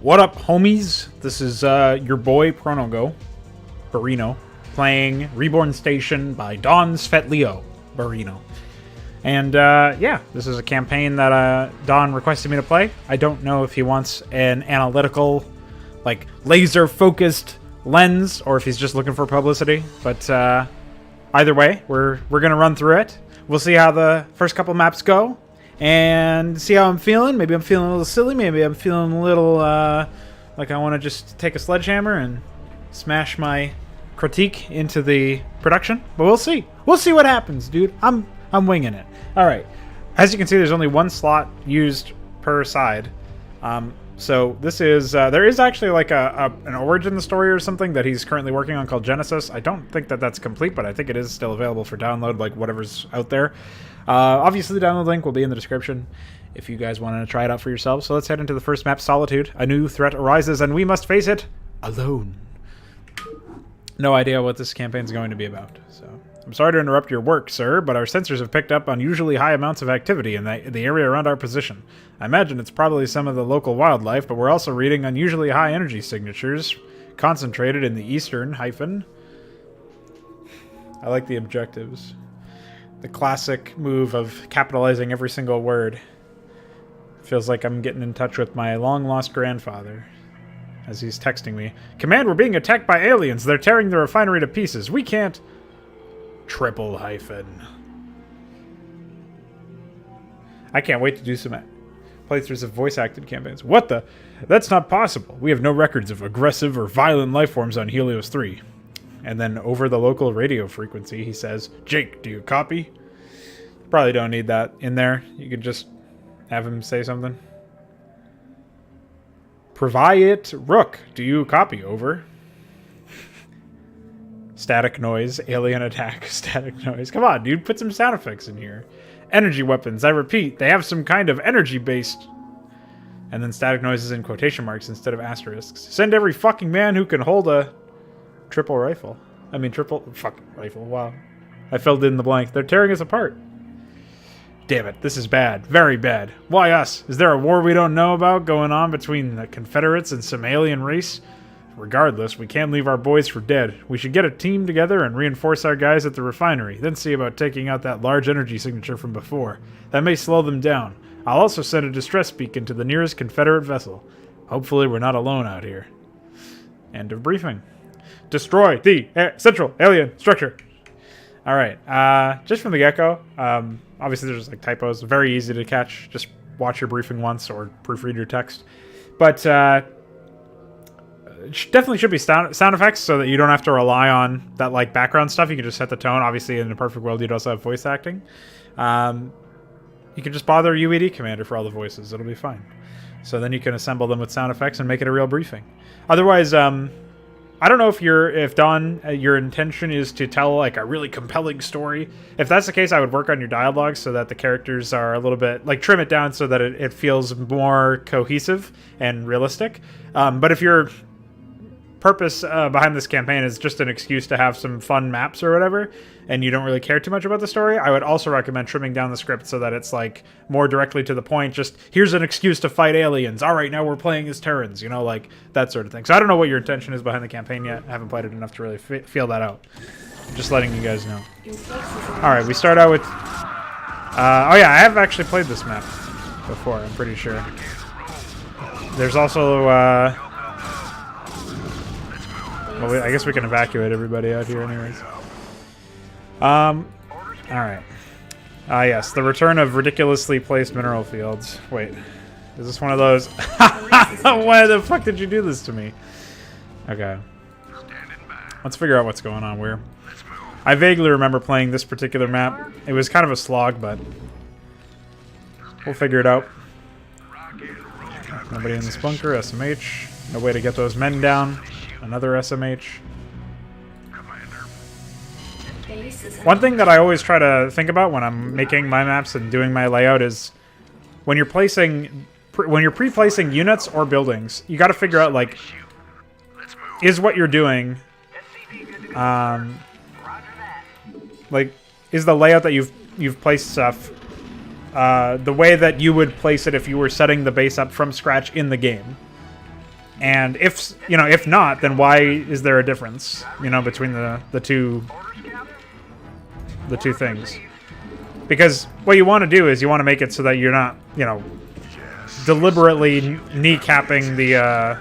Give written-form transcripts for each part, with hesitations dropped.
What up, homies? This is your boy Pronogo Barino playing Reborn Station by Don Svetlio Barino. And yeah, this is a campaign that Don requested me to play. I don't know if he wants an analytical, like laser-focused lens, or if he's just looking for publicity. But either way, we're gonna run through it. We'll see how the first couple maps go. And see how I'm feeling. Maybe I'm feeling a little silly. Maybe I'm feeling a little like I want to just take a sledgehammer and smash my critique into the production. But we'll see. We'll see what happens, dude. I'm winging it. All right. As you can see, there's only one slot used per side. So this is there is actually like an origin story or something that he's currently working on called Genesis. I don't think that that's complete, but I think it is still available for download, like whatever's out there. Obviously, the download link will be in the description if you guys want to try it out for yourselves. So let's head into the first map, Solitude. A new threat arises, and we must face it alone. No idea what this campaign's going to be about. So I'm sorry to interrupt your work, sir, but our sensors have picked up unusually high amounts of activity in the area around our position. I imagine it's probably some of the local wildlife, but we're also reading unusually high energy signatures concentrated in the eastern hyphen. I like the objectives. The classic move of capitalizing every single word. Feels like I'm getting in touch with my long-lost grandfather as he's texting me. Command, we're being attacked by aliens. They're tearing the refinery to pieces. We can't... Triple hyphen. I can't wait to do some playthroughs of voice-acted campaigns. What the? That's not possible. We have no records of aggressive or violent life forms on Helios 3. And then over the local radio frequency, he says, Jake, do you copy? Probably don't need that in there. You could just have him say something. Provide Rook, do you copy? Over. Static noise, alien attack, static noise. Come on, dude, put some sound effects in here. Energy weapons, I repeat, they have some kind of energy-based... And then static noises in quotation marks instead of asterisks. Send every fucking man who can hold a... Triple rifle. I mean, triple fucking rifle. Wow. I filled in the blank. They're tearing us apart. Damn it. This is bad. Very bad. Why us? Is there a war we don't know about going on between the Confederates and some alien race? Regardless, we can't leave our boys for dead. We should get a team together and reinforce our guys at the refinery, then see about taking out that large energy signature from before. That may slow them down. I'll also send a distress beacon to the nearest Confederate vessel. Hopefully we're not alone out here. End of briefing. Destroy the central alien structure. All right. Just from the get-go, obviously there's like typos. Very easy to catch. Just watch your briefing once or proofread your text. But definitely should be sound effects so that you don't have to rely on that like background stuff. You can just set the tone. Obviously, in a perfect world, you'd also have voice acting. You can just bother UED Commander for all the voices. It'll be fine. So then you can assemble them with sound effects and make it a real briefing. Otherwise, I don't know if Don, your intention is to tell like a really compelling story. If that's the case, I would work on your dialogue so that the characters are a little bit, like trim it down so that it feels more cohesive and realistic. But if your purpose behind this campaign is just an excuse to have some fun maps or whatever, and you don't really care too much about the story, I would also recommend trimming down the script so that it's like more directly to the point. Just here's an excuse to fight aliens. All right, now we're playing as Terrans, you know, like that sort of thing. So I don't know what your intention is behind the campaign yet. I haven't played it enough to really feel that out. Just letting you guys know. All right, we start out with... oh yeah, I have actually played this map before, I'm pretty sure. There's also... well, I guess we can evacuate everybody out here anyways. Alright. Yes, the return of ridiculously placed mineral fields. Wait, is this one of those? Why the fuck did you do this to me? Okay. Let's figure out what's going on where. I vaguely remember playing this particular map. It was kind of a slog, but we'll figure it out. Nobody in this bunker, SMH. No way to get those men down. Another SMH. One thing that I always try to think about when I'm making my maps and doing my layout is when you're pre-placing units or buildings, you got to figure out like, is what you're doing, like, is the layout that you've placed stuff the way that you would place it if you were setting the base up from scratch in the game. And if, you know, if not, then why is there a difference, you know, between the two things? Because what you want to do is you want to make it so that you're not, you know, deliberately kneecapping the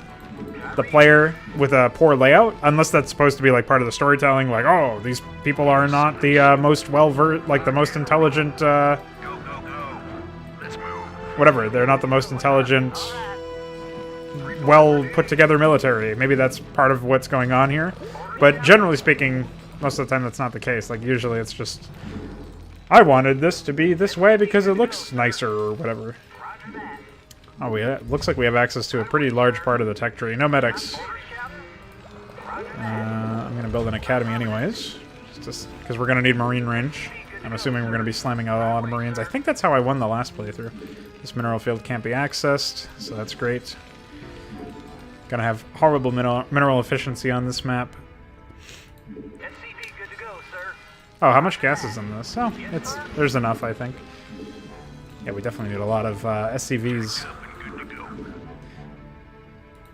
player with a poor layout, unless that's supposed to be like part of the storytelling, like, oh, these people are not the most like the most intelligent, whatever, they're not the most intelligent, well put together military. Maybe that's part of what's going on here, but generally speaking, most of the time that's not the case. Like, usually it's just, I wanted this to be this way because it looks nicer or whatever. Oh, looks like we have access to a pretty large part of the tech tree. No medics. I'm going to build an academy anyways, just because we're going to need marine range. I'm assuming we're going to be slamming out a lot of marines. I think that's how I won the last playthrough. This mineral field can't be accessed, so that's great. Gonna have horrible mineral efficiency on this map. Oh, how much gas is in this? Oh, there's enough, I think. Yeah, we definitely need a lot of SCVs.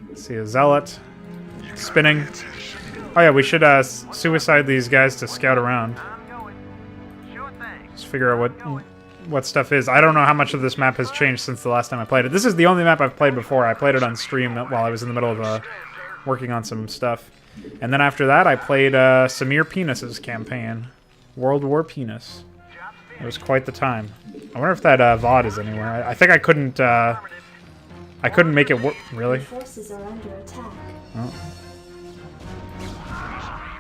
Let's see, a zealot. Spinning. Oh yeah, we should suicide these guys to scout around. Just figure out what stuff is. I don't know how much of this map has changed since the last time I played it. This is the only map I've played before. I played it on stream while I was in the middle of working on some stuff. And then after that, I played Samir Penis's campaign. World War Penis. It was quite the time. I wonder if that VOD is anywhere. I think I couldn't make it work. Really? Forces are under attack.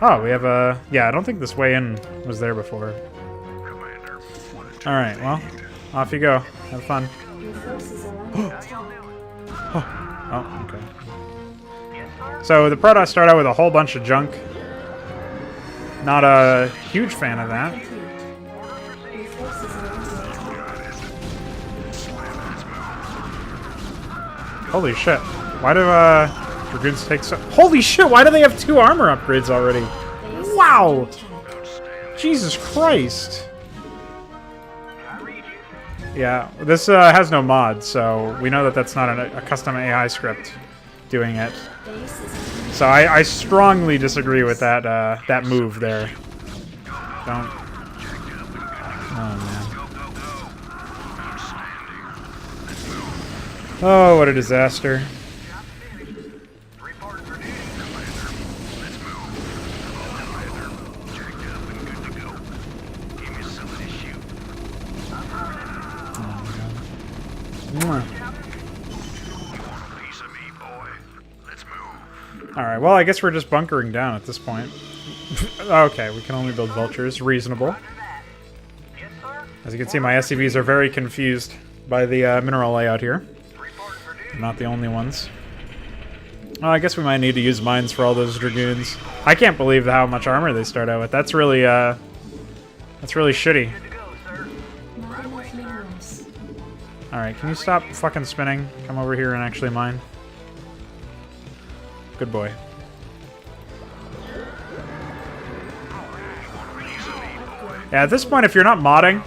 Oh, we have a... Yeah, I don't think this way in was there before. Alright, well, off you go. Have fun. Your forces are under attack. Oh, okay. So the Protoss start out with a whole bunch of junk. Not a huge fan of that. Your forces are under attack. Holy shit. Why do Dragoons take so... Holy shit, why do they have 2 armor upgrades already? Wow! Jesus Christ. Yeah, this has no mod, so we know that that's not a custom AI script doing it. So I strongly disagree with that that move there. Don't. Oh man. Oh, what a disaster. Alright, well, I guess we're just bunkering down at this point. Okay, we can only build vultures. Reasonable. As you can see, my SCVs are very confused by the mineral layout here. They're not the only ones. Oh, I guess we might need to use mines for all those Dragoons. I can't believe how much armor they start out with. That's really shitty. Not enough minerals. Alright, can you stop fucking spinning? Come over here and actually mine. Good boy. Yeah, at this point, if you're not modding,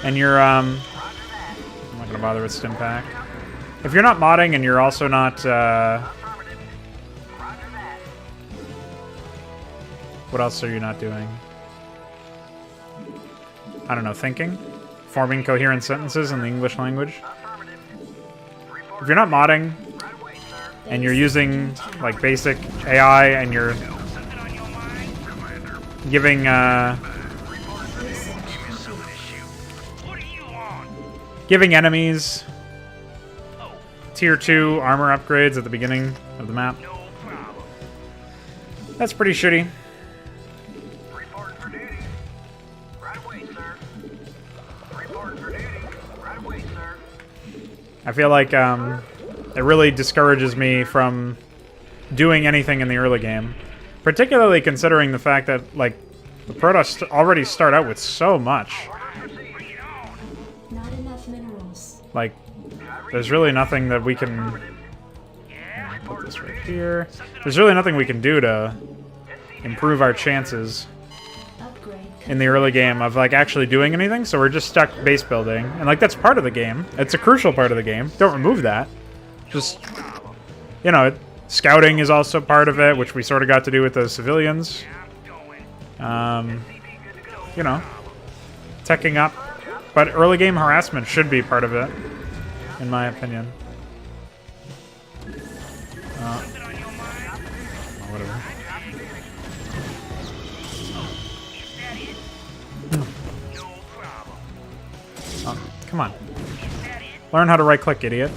and you're, I'm not gonna bother with Stimpack. If you're not modding and you're also not, what else are you not doing? I don't know, thinking? Forming coherent sentences in the English language? If you're not modding, and you're using, like, basic AI, and you're giving, giving enemies tier 2 armor upgrades at the beginning of the map. That's pretty shitty. I feel like, it really discourages me from doing anything in the early game. Particularly considering the fact that, like, the Protoss already start out with so much. Not enough minerals. Like, there's really nothing that we can... Put this right here. There's really nothing we can do to improve our chances in the early game of, like, actually doing anything, so we're just stuck base building. And, like, that's part of the game. It's a crucial part of the game. Don't remove that. Just you know, scouting is also part of it, which we sort of got to do with the civilians. You know, teching up. But early game harassment should be part of it, in my opinion. Whatever. Oh, come on. Learn how to right-click, idiot.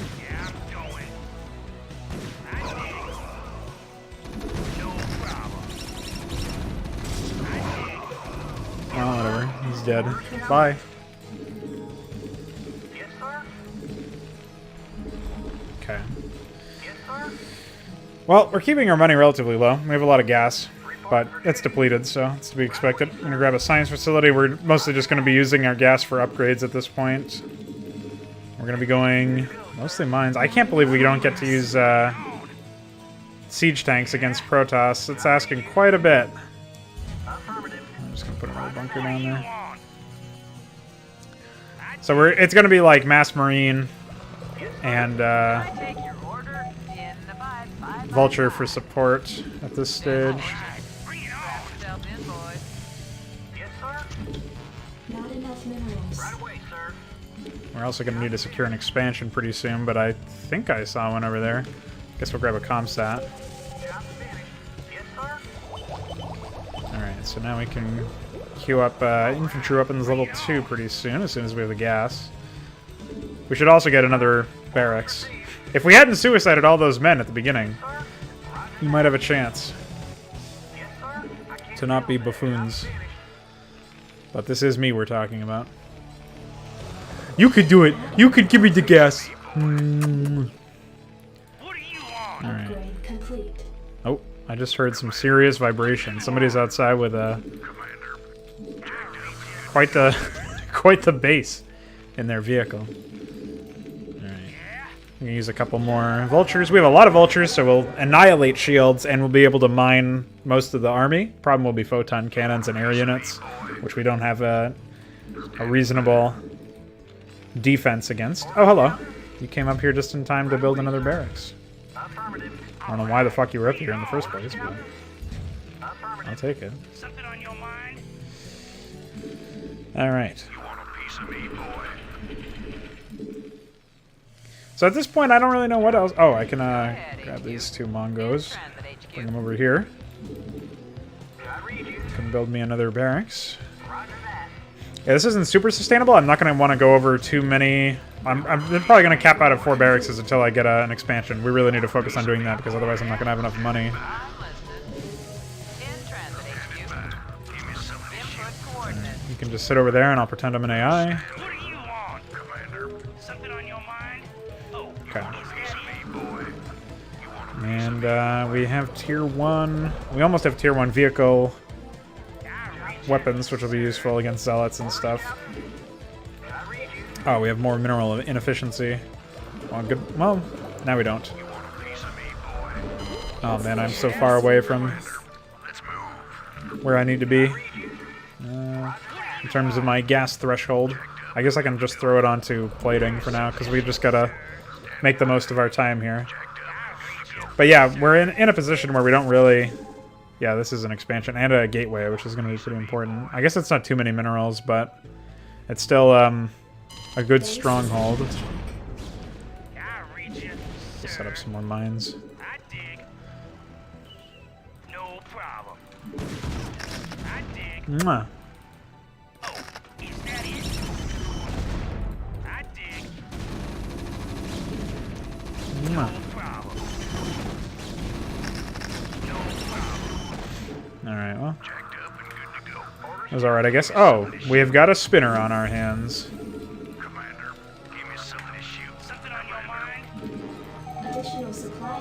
Oh, whatever. He's dead. Bye. Okay. Well, we're keeping our money relatively low. We have a lot of gas, but it's depleted, so it's to be expected. I'm going to grab a science facility. We're mostly just going to be using our gas for upgrades at this point. We're going to be going mostly mines. I can't believe we don't get to use siege tanks against Protoss. It's asking quite a bit. I'm just going to put another bunker down there. So it's going to be like Mass Marine and Vulture for support at this stage. Not enough minerals. We're also going to need to secure an expansion pretty soon, but I think I saw one over there. Guess we'll grab a comsat. Alright, so now we can queue up infantry weapons level 2 pretty soon as we have the gas. We should also get another barracks. If we hadn't suicided all those men at the beginning, we might have a chance to not be buffoons. But this is me we're talking about. You could do it! You could give me the gas! Alright. Upgrade complete. Oh, I just heard some serious vibration. Somebody's outside with a... quite the bass in their vehicle. We can use a couple more vultures. We have a lot of vultures, so we'll annihilate shields, and we'll be able to mine most of the army. Problem will be photon cannons and air units, which we don't have a reasonable defense against. Oh, hello. You came up here just in time to build another barracks. I don't know why the fuck you were up here in the first place, but I'll take it. Alright. So at this point, I don't really know what else. Oh, I can grab these two Mongos, bring them over here. Can build me another barracks. Yeah, this isn't super sustainable. I'm not going to want to go over too many. I'm probably going to cap out at 4 barracks until I get an expansion. We really need to focus on doing that because otherwise I'm not going to have enough money. You can just sit over there and I'll pretend I'm an AI. Okay. And we have tier 1. We almost have tier 1 vehicle weapons, which will be useful against zealots and stuff. Oh, we have more mineral inefficiency. Well, good. Well, now we don't. Oh man, I'm so far away from where I need to be in terms of my gas threshold. I guess I can just throw it onto plating for now because we just gotta make the most of our time here. But yeah, we're in a position where we don't really... Yeah, this is an expansion and a gateway, which is going to be pretty important. I guess it's not too many minerals, but it's still a good stronghold. Let's set up some more mines. Mwah. Mwah. Alright, well. That was alright, I guess. Oh, we have got a spinner on our hands.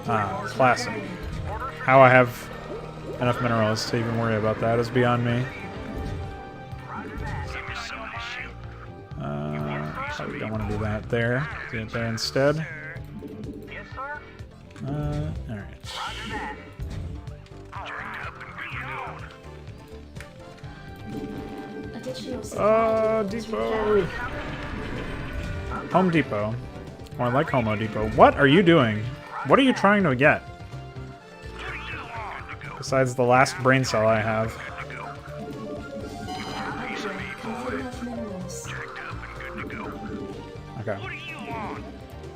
Ah, classic. How I have enough minerals to even worry about that is beyond me. Probably don't want to do that there. Do it there instead. Alright. Depot! Home Depot. More like Homo Depot. What are you doing? What are you trying to get? Besides the last brain cell I have. Okay.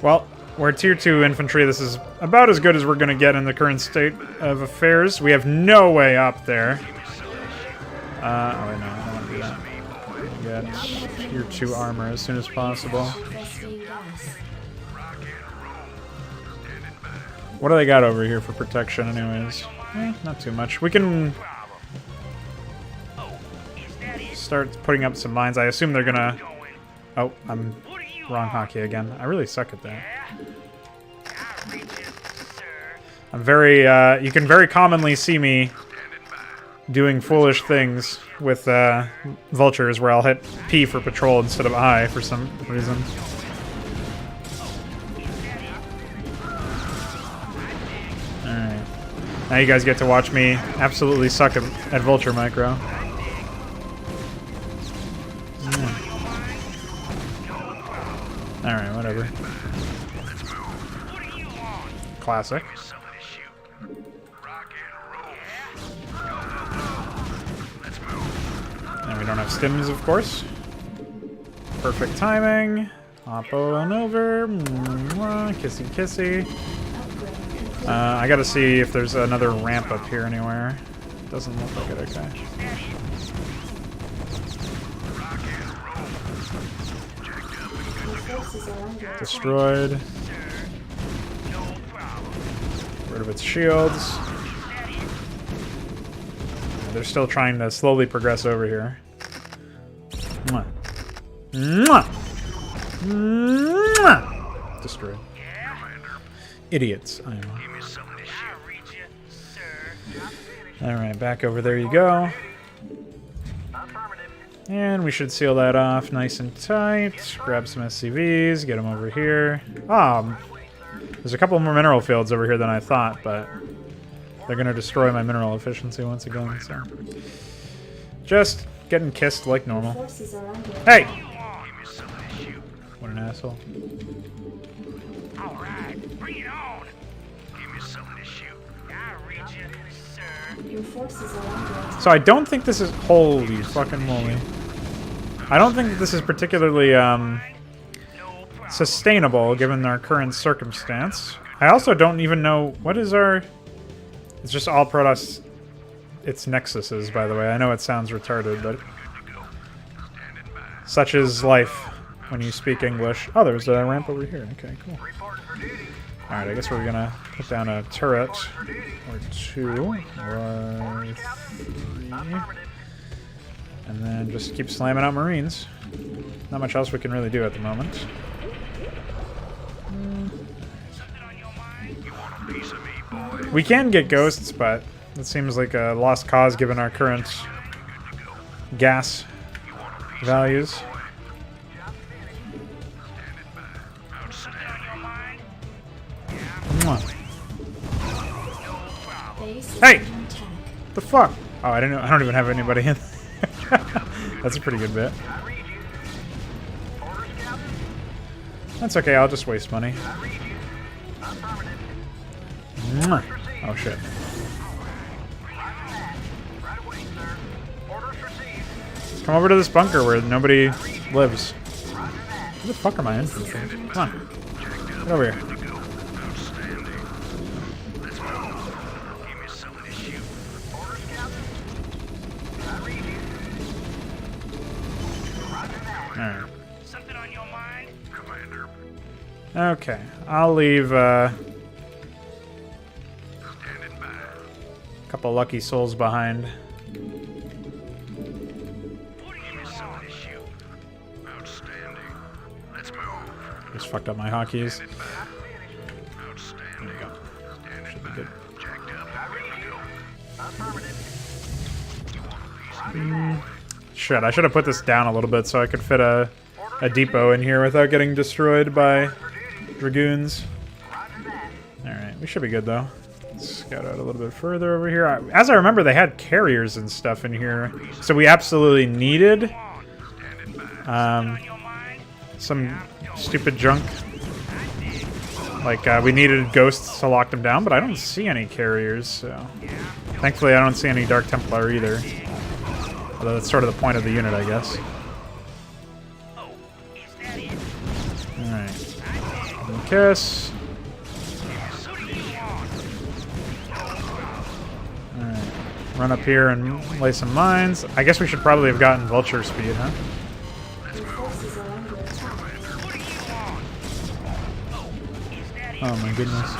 Well, we're tier 2 infantry. This is about as good as we're going to get in the current state of affairs. We have no way up there. Oh, wait, no, I don't want to do that. Get tier 2 armor as soon as possible. What do they got over here for protection anyways? Not too much. We can start putting up some mines. I assume they're gonna... Oh, I'm wrong hockey again. I really suck at that. I'm very... you can very commonly see me doing foolish things with vultures where I'll hit P for patrol instead of I for some reason. Alright. Now you guys get to watch me absolutely suck at vulture micro. Alright, whatever. Classic. And we don't have stims, of course. Perfect timing. Hop on over. Mwah, kissy kissy. I gotta see if there's another ramp up here anywhere. Doesn't look like it, okay. Destroyed. Rid of its shields. They're still trying to slowly progress over here. Mwah. Mwah. Mwah. Destroyed. Idiots, I know. Alright, back over there you go. And we should seal that off nice and tight. Grab some SCVs, get them over here. There's a couple more mineral fields over here than I thought, but they're going to destroy my mineral efficiency once again, so... Just getting kissed like normal. Hey! What an asshole. Alright, bring it on! Give me something to shoot. I read you, sir. Your forces are under. So I don't think this is... Holy fucking moly. I don't think this is particularly, sustainable, given our current circumstance. I also don't even know... What is our... It's just all Protoss... It's nexuses, by the way. I know it sounds retarded, but... Such is life when you speak English. Oh, there's a ramp over here. Okay, cool. Alright, I guess we're gonna put down a turret. Or two. Or three. And then just keep slamming out Marines. Not much else we can really do at the moment. We can get ghosts, but it seems like a lost cause given our current gas values. Hey! The fuck? Oh, I don't even have anybody in there. That's a pretty good bit. That's okay, I'll just waste money. Oh shit. Come over to this bunker where nobody lives. Where the fuck are my infantry? Come on. Get over here. Alright. Something on your mind, Commander? Okay, I'll leave a couple lucky souls behind. Just fucked up my hotkeys. There we go. Should be good. Shit, I should have put this down a little bit so I could fit a depot in here without getting destroyed by dragoons. Alright, we should be good though. Let's scout out a little bit further over here. As I remember, they had carriers and stuff in here, so we absolutely needed some stupid junk. Like, we needed ghosts to lock them down, but I don't see any carriers, so... Thankfully, I don't see any Dark Templar either. Although that's sort of the point of the unit, I guess. Alright. Kiss. Alright. Run up here and lay some mines. I guess we should probably have gotten Vulture speed, huh? Your forces are under attack. Oh my goodness.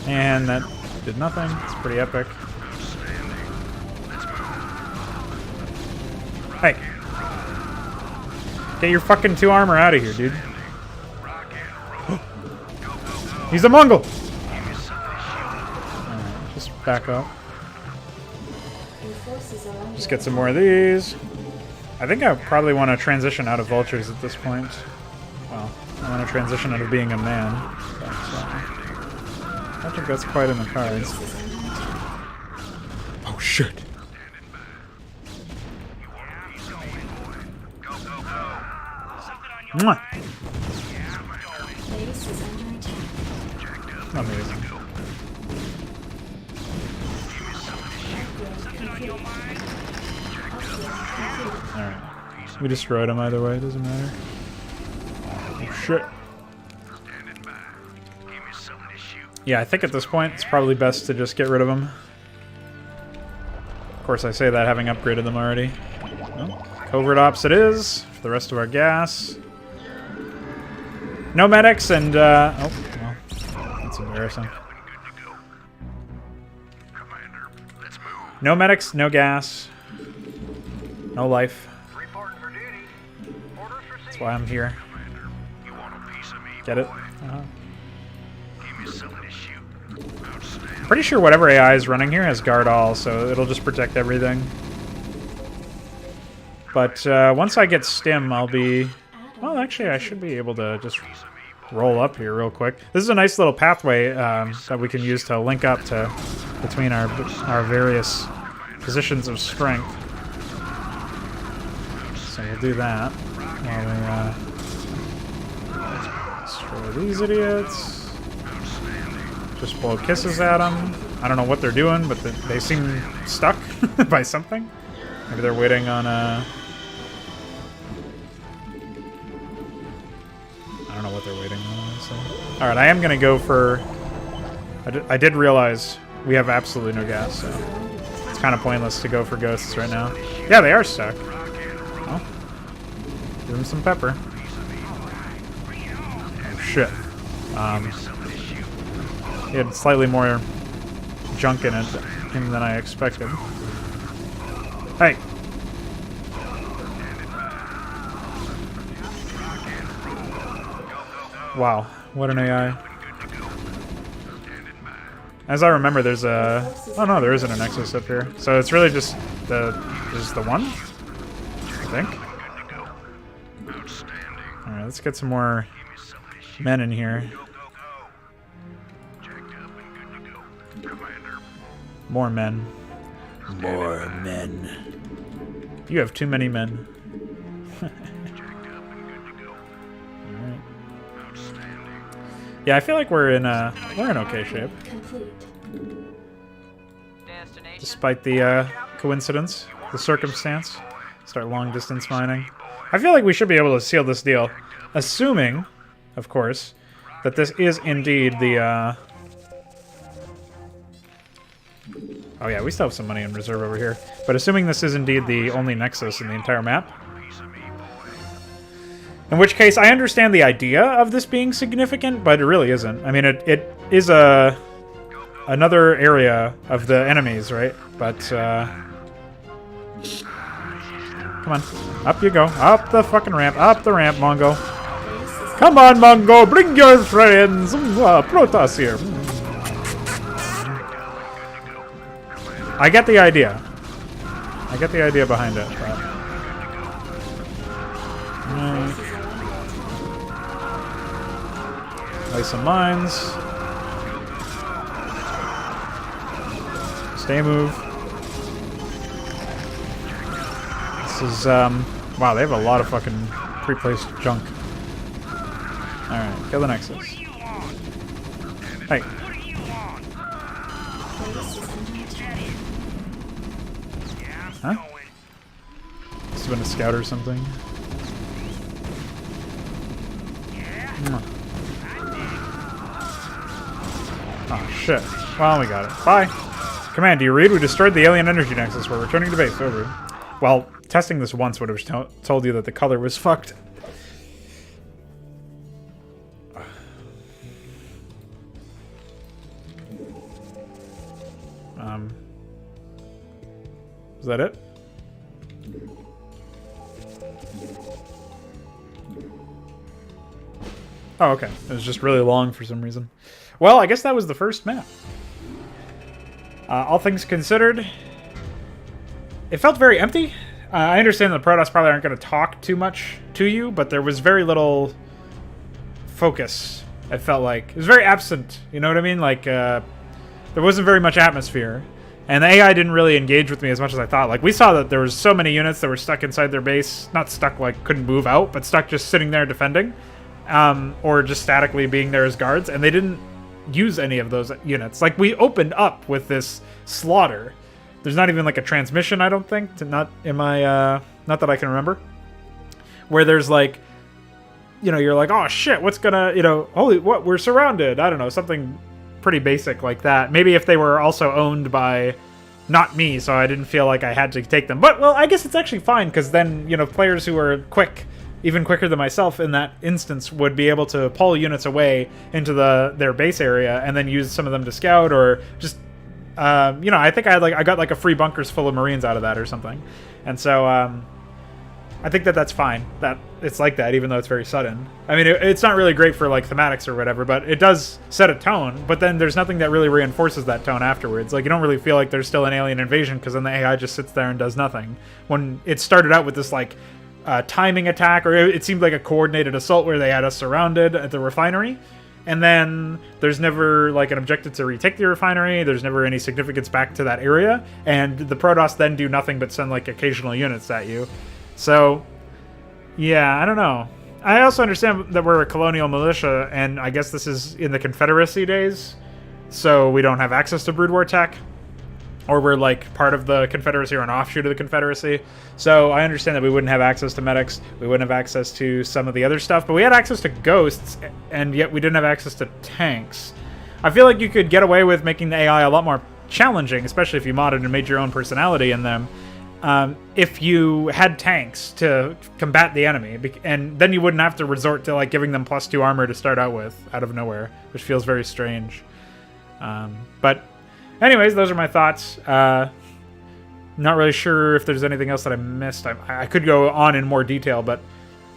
And that did nothing. It's pretty epic. Hey. Get your fucking 2 armor out of here, dude. He's a Mongol! Alright, just back up. Your forces are under Just get some more of these. I think I probably want to transition out of vultures at this point. Well, I want to transition out of being a man. But, I don't think that's quite in the cards. Oh shit! Mwah. Base is under attack. Amazing. Upgrade complete. Alright. We destroyed him either way, doesn't matter. Oh shit. Yeah, I think at this point it's probably best to just get rid of them. Of course, I say that having upgraded them already. Well, covert ops it is for the rest of our gas. No medics and, oh, well, that's embarrassing. No medics, no gas, no life. That's why I'm here. Get it? Pretty sure whatever AI is running here has guard all, so it'll just protect everything. But once I get stim, I'll be... Well, actually, I should be able to just roll up here real quick. This is a nice little pathway that we can use to link up to between our various positions of strength. So we'll do that while we destroy these idiots. Just blow kisses at them. I don't know what they're doing, but they seem stuck by something. Maybe they're waiting on a... I don't know what they're waiting on, honestly. Alright, I am going to go for... I did realize we have absolutely no gas, so it's kind of pointless to go for ghosts right now. Yeah, they are stuck. Well, give them some pepper. Oh, shit. He had slightly more junk in him than I expected. Hey! Wow, what an AI. As I remember, there's a... Oh no, there isn't a Nexus up here. So it's really just there's the one? I think. Alright, let's get some more men in here. More men. More men. You have too many men. Alright. Yeah, I feel like we're in okay shape. Despite the coincidence, the circumstance. Start long distance mining. I feel like we should be able to seal this deal. Assuming, of course, that this is indeed the Oh yeah, we still have some money in reserve over here. But assuming this is indeed the only Nexus in the entire map. In which case, I understand the idea of this being significant, but it really isn't. I mean, it is another area of the enemies, right? But, come on. Up you go. Up the fucking ramp. Up the ramp, Mongo. Come on, Mongo. Bring your friends. Protoss here. I get the idea. I get the idea behind it, but... Lay some mines. Stay move. This is, wow, they have a lot of fucking pre-placed junk. Alright, kill the Nexus. Hey. What do you want? Latest system check. Yeah, I'm Huh? going. This has been a scout or something. Yeah? Oh, shit. Well, we got it. Bye. Command, do you read? We destroyed the alien energy nexus. We're returning to base. Over. Well, testing this once would have told you that the color was fucked. Is that it? Oh, okay. It was just really long for some reason. Well, I guess that was the first map. All things considered, it felt very empty. I understand the Protoss probably aren't going to talk too much to you, but there was very little focus, it felt like. It was very absent, you know what I mean? Like, there wasn't very much atmosphere. And the AI didn't really engage with me as much as I thought. Like, we saw that there was so many units that were stuck inside their base. Not stuck, like, couldn't move out, but stuck just sitting there defending. Or just statically being there as guards. And they didn't use any of those units. Like, we opened up with this slaughter. There's not even, like, a transmission, I don't think. Not in my, not that I can remember. Where there's, like, you know, you're like, oh, shit, what's gonna, you know, holy, what, we're surrounded. I don't know, something pretty basic like that. Maybe if they were also owned by not me, so I didn't feel like I had to take them. But, well, I guess it's actually fine, because then, you know, players who are quick, even quicker than myself in that instance, would be able to pull units away into their base area and then use some of them to scout, or just, you know, I think I got like a free bunkers full of Marines out of that or something. And so, I think that's fine, that it's like that, even though it's very sudden. I mean, it's not really great for, like, thematics or whatever, but it does set a tone, but then there's nothing that really reinforces that tone afterwards. Like, you don't really feel like there's still an alien invasion, because then the AI just sits there and does nothing. When it started out with this, like, timing attack, or it seemed like a coordinated assault where they had us surrounded at the refinery, and then there's never, like, an objective to retake the refinery, there's never any significance back to that area, and the Protoss then do nothing but send, like, occasional units at you. So, yeah, I don't know. I also understand that we're a colonial militia, and I guess this is in the Confederacy days, so we don't have access to Brood War tech, or we're, like, part of the Confederacy or an offshoot of the Confederacy. So I understand that we wouldn't have access to medics, we wouldn't have access to some of the other stuff, but we had access to ghosts, and yet we didn't have access to tanks. I feel like you could get away with making the AI a lot more challenging, especially if you modded and made your own personality in them, if you had tanks to combat the enemy, and then you wouldn't have to resort to, like, giving them +2 armor to start out with out of nowhere, which feels very strange. But anyways, those are my thoughts. Not really sure if there's anything else that I missed. I could go on in more detail, but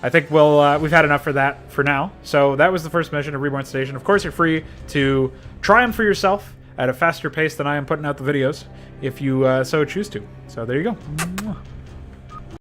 I think we've had enough for that for now. So that was the first mission of Reborn Station. Of course, you're free to try them for yourself at a faster pace than I am putting out the videos, if you so choose to. So there you go.